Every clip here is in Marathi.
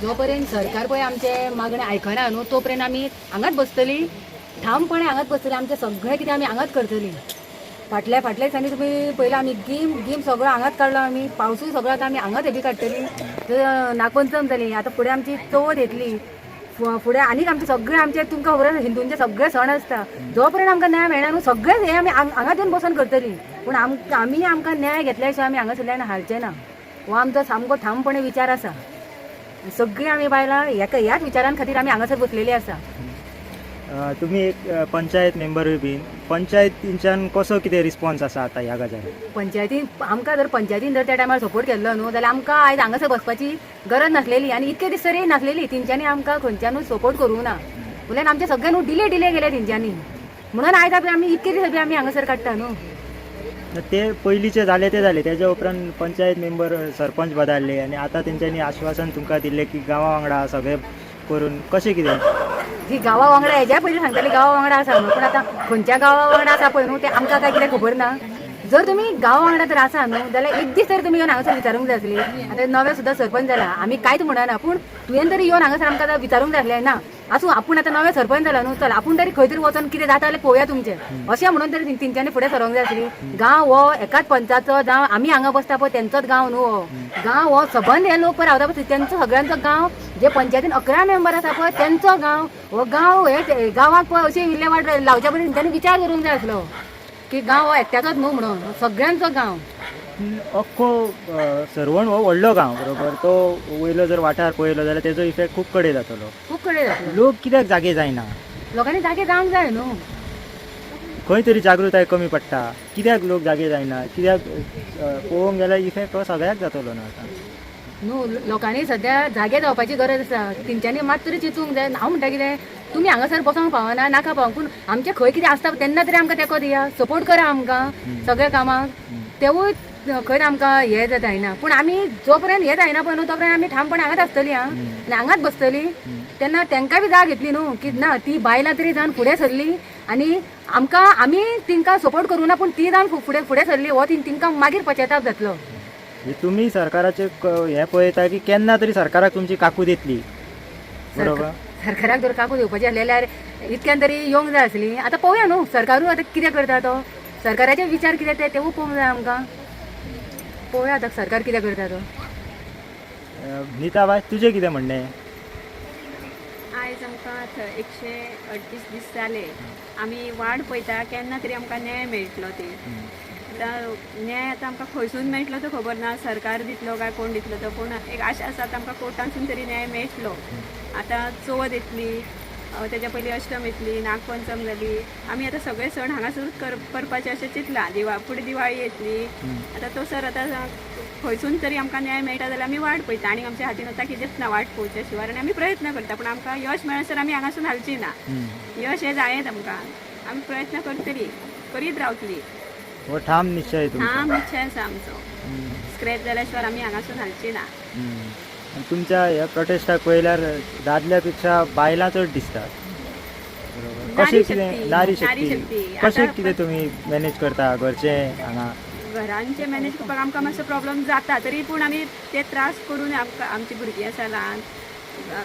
जोपर्यंत सरकार पळय आमचे मागणे आयकना न्हू तोपर्यंत आमी हांगाच बसतली, ठामपणे हांगाच बसतली. आमचे सगळें कितें आमी हांगाच करतली. फाटल्या दिसांनी तुमी पयला आमी गीम सगळो हांगाच काडलो आमी. पावसूय सगळो आतां आमी हांगाच हेबी काडटली. नागपंचम जाली, आतां फुडें आमची चवथ येतली. फुडें आनीक आमचे सगळे आमचे तुमकां खबर आसा हिंदूंचे सगळे सण आसता. जोपर्यंत आमकां न्याय मेळना न्हू सगळेच हे आमी हांगाच येवन बसून करतली. पूण आमकां न्याय घेतल्या शिवाय आमी हांगासरल्यान हालचे ना. हो आमचो सामको ठामपणे विचार आसा. सगळीं आमी बायलां ह्याच विचारां खातीर आमी हांगासर बसलेली आसा. तुम्ही एक पंचायत मेंबरूय बीन पंचायतींच्यान कसो कितें रिस्पॉन्स आसा आतां ह्या गजालीन? पंचायतीन आमकां जर पंचायतीन जर त्या टायमार सपोर्ट केल्लो न्हू जाल्यार आमकां आयज हांगासर बसपाची गरज नासलेली आनी इतके दीस तरी नासलेली. तेंच्यांनी आमकां खंयच्यानूच सपोर्ट करूंक ना. उलयन आमचे सगळे न्हू डिले गेले तेंच्यांनी. म्हणून आयज आमी इतके दीस आमी हांगासर काडटा न्हू. ते पयलींचे जाले तेज्या उपरांत पंचायत मेंबर सरपंच बदलले आनी आतां तेंच्यांनी आश्वासन तुमकां दिल्लें की गांवा वांगडा सगळें करून कशें कितें? ही गांवा वांगडा हेज्या पयलीं सांगताली गांवा वांगडा आसा न्हू. पूण आतां खंयच्या गांवा वांगडा आसा पळय न्हू तें आमकां काय कितें खबर ना. जर तुमी गांवा वांगडा जर आसा न्हू जाल्यार एक दीस तरी तुमी येवन हांगासर विचारूंक जाय आसली. आतां नवे सुद्दां सरपंच जाला, आमी कांयच म्हणना, पूण तुवें तरी येवन हांगासर आमकां विचारूंक जाय आसलें ना. आसूं आपूण आतां नवे सरपंच जाला न्हू, चल आपूण तरी खंय तरी वचोन कितें जाता जाल्यार पळोवया तुमचें अशें म्हणून तरी तेंच्यांनी फुडें सरोंक जाय आसली. गांव हो एकाच पंचाचो जावं आमी हांगा बसता पळय तेंचोच गांव न्हू हो. गांव हो सबंद हे लोक पळय रावता पळय तेंचो सगळ्यांचो गांव. जे पंचायतीन 11 मेंबर आसा पळय तेंचो गांव हो. गांव हे गांवाक पळय अशी विल्हेवाट लावच्या पयलीं तेंच्यांनी विचार करूंक जाय आसलो की गांव हो एकट्याचोच न्हू म्हणून, सगळ्यांचो गांव. अख्खो सरवण हो व्हडलो गांव बरोबर. तो वयलो जर वाठार पळयलो जाल्यार तेजो इफेक्ट खूब कडेन जातलो. खूब कडेन जातलो. लोक कित्याक जागे जायना? लोकांनी जागे जावंक जाय न्हू. खंय तरी जागृताय कमी पडटा. कित्याक लोक जागे जायना? कित्याक पळोवंक गेल्यार इफेक्ट हो सगळ्याक जातलो न्हू आतां. न्हू लोकांनी सद्या जागे जावपाची गरज आसा. तेंच्यांनी मात तरी चिंतूंक जाय. हांव म्हणटा कितें तुमी हांगासर बसोंक पावना नाका पावंक, पूण आमचें खंय कितें आसता तेन्ना तरी आमकां तेंको दिया, सपोर्ट करा आमकां सगळ्या कामाक. तेवूय खंय आमकां हें जायना. पूण आमी जोपर्यंत हें जायना पळय न्हू तोपर्यंत आमी ठामपणे हांगाच आसतली आनी हांगाच बसतली. तेन्ना तेंकां बी जाग घेतली न्हू की ना ती बायलां तरी जावन फुडें सरली आनी आमी तिंकां सपोर्ट करूं ना, पूण ती जावन फुडें सरली हो तिंकां मागीर पश्चाताप जातलो. तुम्ही सरकाराचे हे पळयता की केन्ना तरी सरकाराक तुमची काकूत येतली बरोबर? सरकाराक जर काकूत येवपाची आसली जाल्यार इतक्यान तरी येवंक जाय आसली. आतां पळोवया न्हू सरकारूय आतां कितें करता तो. सरकाराचे विचार कितें तेवूय पळोवंक जाय आमकां. पळोवया आतां सरकार कितें करता तो. नीता बाय तुजें कितें म्हणणें? आयज आमकां 138 दीस जाले आमी वाट पळयता केन्ना तरी आमकां न्याय मेळटलो ते. आतां न्याय आतां आमकां खंयसून मेळटलो तो खबर ना, सरकार दितलो काय कोण दितलो तो, पूण एक आशा आसा आमकां कोर्टांसून तरी न्याय मेळटलो. आतां चवथ येतली, तेज्या पयलीं अष्टम येतली, नागपंचम जाली. आमी आतां सगळे सण हांगासरूच करपाचें अशें चिंतलां. फुडें दिवाळी येतली. आतां तो सर आतां खंयसून तरी आमकां न्याय मेळटा जाल्यार आमी वाट पळयता. आनी आमच्या हातीन आतां कितेंच ना वाट पळोवच्या शिवाय. आनी आमी प्रयत्न करता, पूण आमकां यश मेळसर आमी हांगासून हालची ना. यश हें जायत आमकां. आमी प्रयत्न करतली, करीत रावतली. हो ठाम निश्चय तुमचो? ठाम निश्चय आसा आमचो. स्क्रॅच जाल्या शिवाय आमी हांगासून हालची ना. तुमच्या ह्या प्रोटेस्टाक पळयल्यार दादल्या पेक्षा बायलां चड दिसतात बरोबर? कशें कितें नारी शक्ती कशें कितें तुमी मॅनेज करता घरचें हांगा? घरांचे मॅनेज करपाक आमकां मातसो प्रॉब्लम जाता तरी पूण आमी ते त्रास करून आमची भुरगीं आसा ल्हान,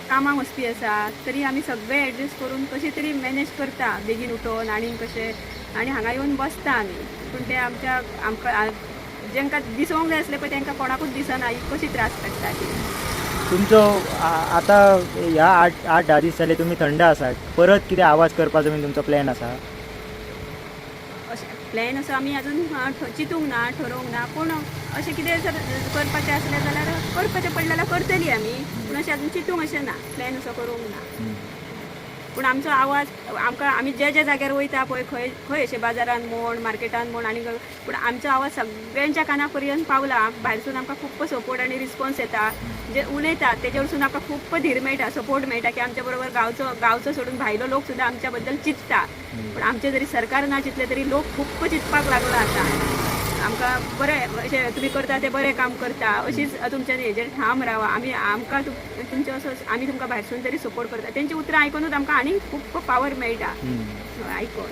कामाक वचपी आसा, तरी आमी सगळे एडजस्ट करून कशी तरी मॅनेज करता. बेगीन उठोवन आनी कशें आनी हांगा येवन बसता आमी. पूण ते आमकां जेंकां दिसोंक जाय आसलें पळय तेंकां कोणाकूच दिसना कशी त्रास काडटा ती. तुमचो आतां ह्या 8-10 दीस जाले तुमी थंड आसात. परत कितें आवाज करपाचो बीन तुमचो प्लॅन आसा? प्लॅन असो आमी अजून चिंतूंक ना, ठरोवंक ना. पूण अशें कितें जर करपाचें आसलें जाल्यार करपाचें पडलें जाल्यार करतली आमी. पूण अशें अजून चिंतूंक अशें ना, प्लॅन असो करूंक ना. पूण आमचो आवाज आमकां आमी जे जाग्यार वयता पळय खंय अशें बाजारान म्हण, मार्केटान म्हण आनी पूण आमचो आवाज सगळ्यांच्या काना पर्यंत पावला. भायरसून आमकां खूब सपोर्ट आनी रिस्पॉन्स येता. जे उलयता तेजे वरसून आमकां खूब धीर मेळटा, सपोर्ट मेळटा की आमच्या बरोबर गांवचो सोडून भायलो लोक सुद्दां आमच्या बद्दल चिंतता. पूण आमचें जरी सरकार ना चिंतलें तरी लोक खूब चिंतपाक लागला आतां. आमकां बरें अशें तुमी करता तें बरें काम करता अशीच तुमच्या हेजेर ठाम रावा. आमकां तुमचो असो आमी तुमकां भायरसून तरी सपोर्ट करता. तेंची उतरां आयकूनच आमकां आनी खूब पावर मेळटा आयकून.